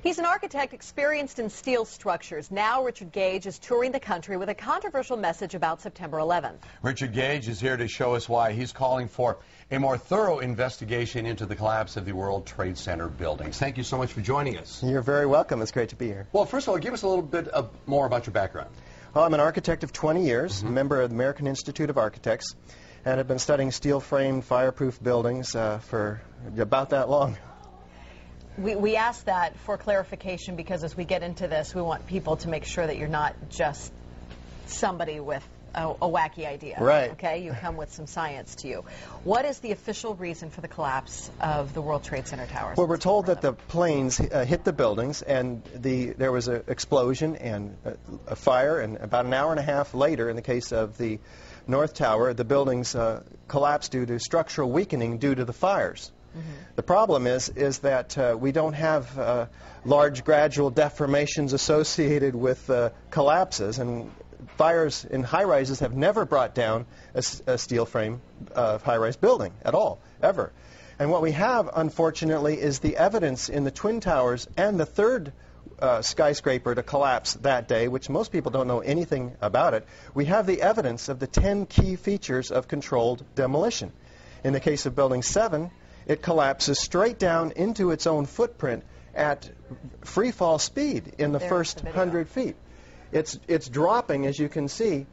He's an architect experienced in steel structures. Now Richard Gage is touring the country with a controversial message about September 11th. Richard Gage is here to show us why he's calling for a more thorough investigation into the collapse of the World Trade Center buildings. Thank you so much for joining us. You're very welcome. It's great to be here. Well, first of all, give us a little bit more about your background. Well, I'm an architect of 20 years, a member of the American Institute of Architects, and have been studying steel-framed, fireproof buildings for about that long. We ask that for clarification because as we get into this, we want people to make sure that you're not just somebody with a wacky idea. Right. Okay? You come with some science to you. What is the official reason for the collapse of the World Trade Center towers? Well, we're told that the planes hit the buildings and there was an explosion and a fire, and about an hour and a half later, in the case of the North Tower, the buildings collapsed due to structural weakening due to the fires. The problem is that we don't have large gradual deformations associated with collapses, and fires in high-rises have never brought down a steel frame high-rise building at all, ever. And what we have, unfortunately, is the evidence in the Twin Towers and the third skyscraper to collapse that day, which most people don't know anything about it. We have the evidence of the 10 key features of controlled demolition. In the case of Building 7, it collapses straight down into its own footprint at free fall speed in the first 100 feet. It's dropping, as you can see,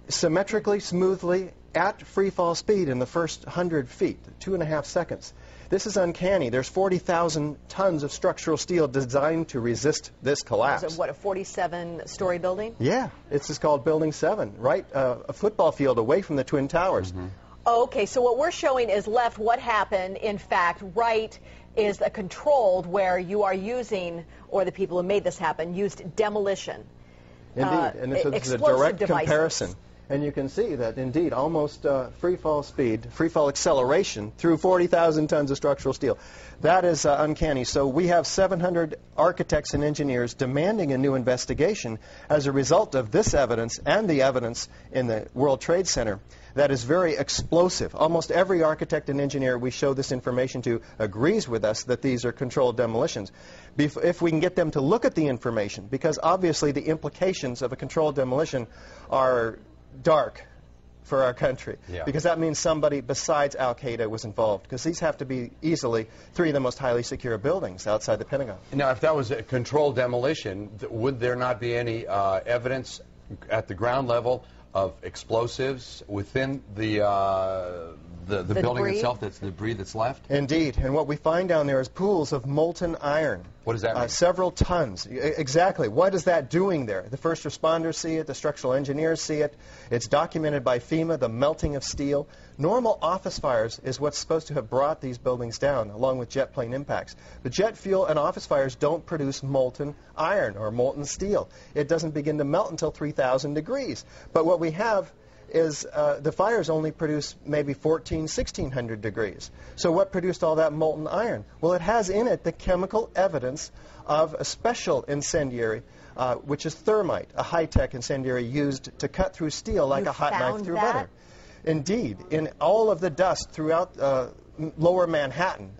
symmetrically, smoothly, at free fall speed in the first 100 feet, 2.5 seconds. This is uncanny. There's 40,000 tons of structural steel designed to resist this collapse. Is it, what, a 47-story building? Yeah, this is called Building 7, right a football field away from the Twin Towers. Okay, so what we're showing is left what happened. In fact, right is a controlled where you are using, or the people who made this happen, used demolition. Indeed, and it's a direct comparison. And you can see that, indeed, almost free fall speed, free fall acceleration through 40,000 tons of structural steel. That is uncanny. So we have 700 architects and engineers demanding a new investigation as a result of this evidence and the evidence in the World Trade Center that is very explosive. Almost every architect and engineer we show this information to agrees with us that these are controlled demolitions. If we can get them to look at the information, because obviously the implications of a controlled demolition are dark for our country, because that means somebody besides Al-Qaeda was involved, because these have to be easily 3 of the most highly secure buildings outside the Pentagon. Now, if that was a controlled demolition, would there not be any evidence at the ground level of explosives within the building itself, that's the debris that's left? Indeed, and what we find down there is pools of molten iron. What does that mean? Several tons. Exactly. What is that doing there? The first responders see it, the structural engineers see it. It's documented by FEMA, the melting of steel. Normal office fires is what's supposed to have brought these buildings down, along with jet plane impacts. But jet fuel and office fires don't produce molten iron or molten steel. It doesn't begin to melt until 3,000 degrees. But what we have is the fires only produce maybe 1,600 degrees. So what produced all that molten iron? Well, it has in it the chemical evidence of a special incendiary, which is thermite, a high-tech incendiary used to cut through steel like a hot knife through butter. Indeed, in all of the dust throughout lower Manhattan,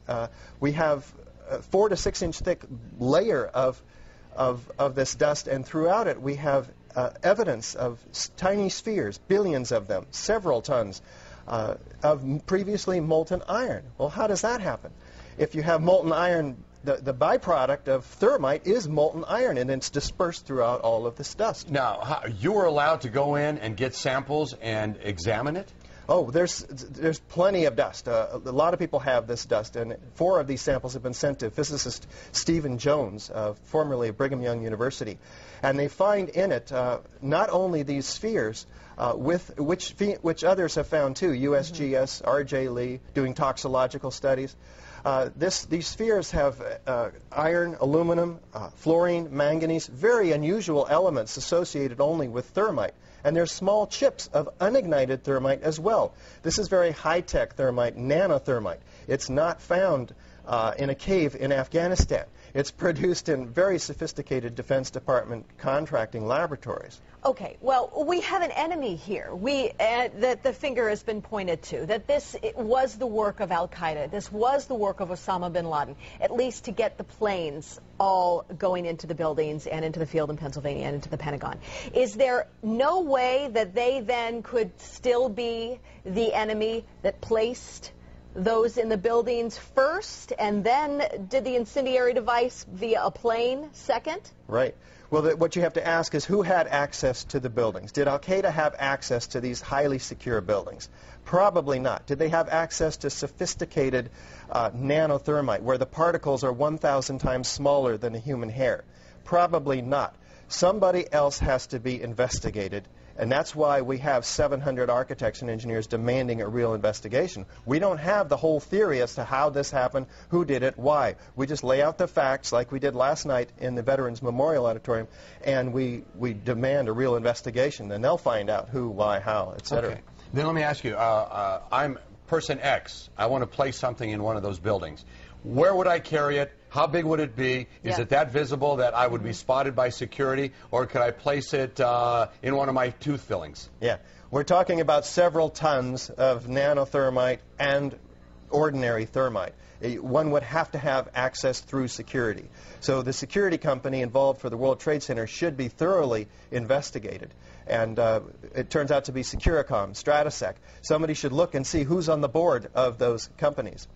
we have a 4 to 6 inch thick layer of this dust, and throughout it we have evidence of tiny spheres, billions of them, several tons of previously molten iron. Well, how does that happen? If you have molten iron, the byproduct of thermite is molten iron, and it's dispersed throughout all of this dust. Now, you were allowed to go in and get samples and examine it? Oh, there's plenty of dust. A lot of people have this dust, and 4 of these samples have been sent to physicist Stephen Jones, formerly of Brigham Young University. And they find in it not only these spheres, which others have found too, USGS, R.J. Lee, doing toxicological studies. These spheres have iron, aluminum, fluorine, manganese, very unusual elements associated only with thermite. And there's small chips of unignited thermite as well. This is very high-tech thermite, nanothermite. It's not found in a cave in Afghanistan. It's produced in very sophisticated Defense Department contracting laboratories. Okay, well, we have an enemy here. That the finger has been pointed to, that this was the work of al-Qaeda. This was the work of Osama bin Laden, at least to get the planes all going into the buildings and into the field in Pennsylvania and into the Pentagon. Is there no way that they then could still be the enemy that placed those in the buildings first and then did the incendiary device via a plane second? Right. Well, what you have to ask is who had access to the buildings? Did al-Qaeda have access to these highly secure buildings? Probably not. Did they have access to sophisticated nanothermite, where the particles are 1,000 times smaller than a human hair? Probably not. Somebody else has to be investigated, and that's why we have 700 architects and engineers demanding a real investigation. We don't have the whole theory as to how this happened, who did it, why. We just lay out the facts like we did last night in the Veterans Memorial Auditorium, and we demand a real investigation. Then they'll find out who, why, how, etc. Okay. Then let me ask you, I'm person X. I want to place something in one of those buildings. Where would I carry it? How big would it be? Is it that visible that I would be spotted by security? Or could I place it in one of my tooth fillings? Yeah. We're talking about several tons of nanothermite and ordinary thermite. One would have to have access through security. So the security company involved for the World Trade Center should be thoroughly investigated. And it turns out to be Securicom, Stratosec. Somebody should look and see who's on the board of those companies.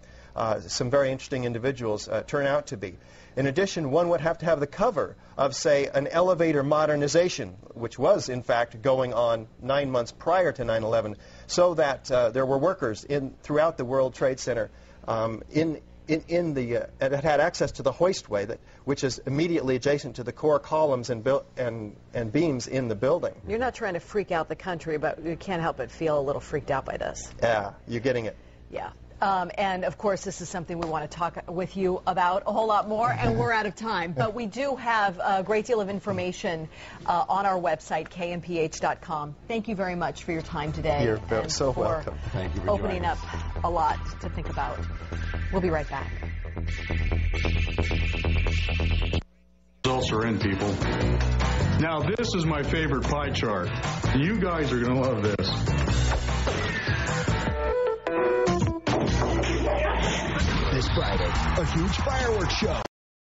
Some very interesting individuals turn out to be. In addition, one would have to have the cover of, say, an elevator modernization, which was, in fact, going on 9 months prior to 9/11, so that there were workers throughout the World Trade Center that had access to the hoistway, which is immediately adjacent to the core columns and beams in the building. You're not trying to freak out the country, but you can't help but feel a little freaked out by this. Yeah, you're getting it. Yeah. And, of course, this is something we want to talk with you about a whole lot more, and we're out of time. But we do have a great deal of information on our website, kmph.com. Thank you very much for your time today. You're so welcome. Thank you for opening up a lot to think about. We'll be right back. Results are in, people. Now, this is my favorite pie chart. You guys are going to love this. This Friday, a huge fireworks show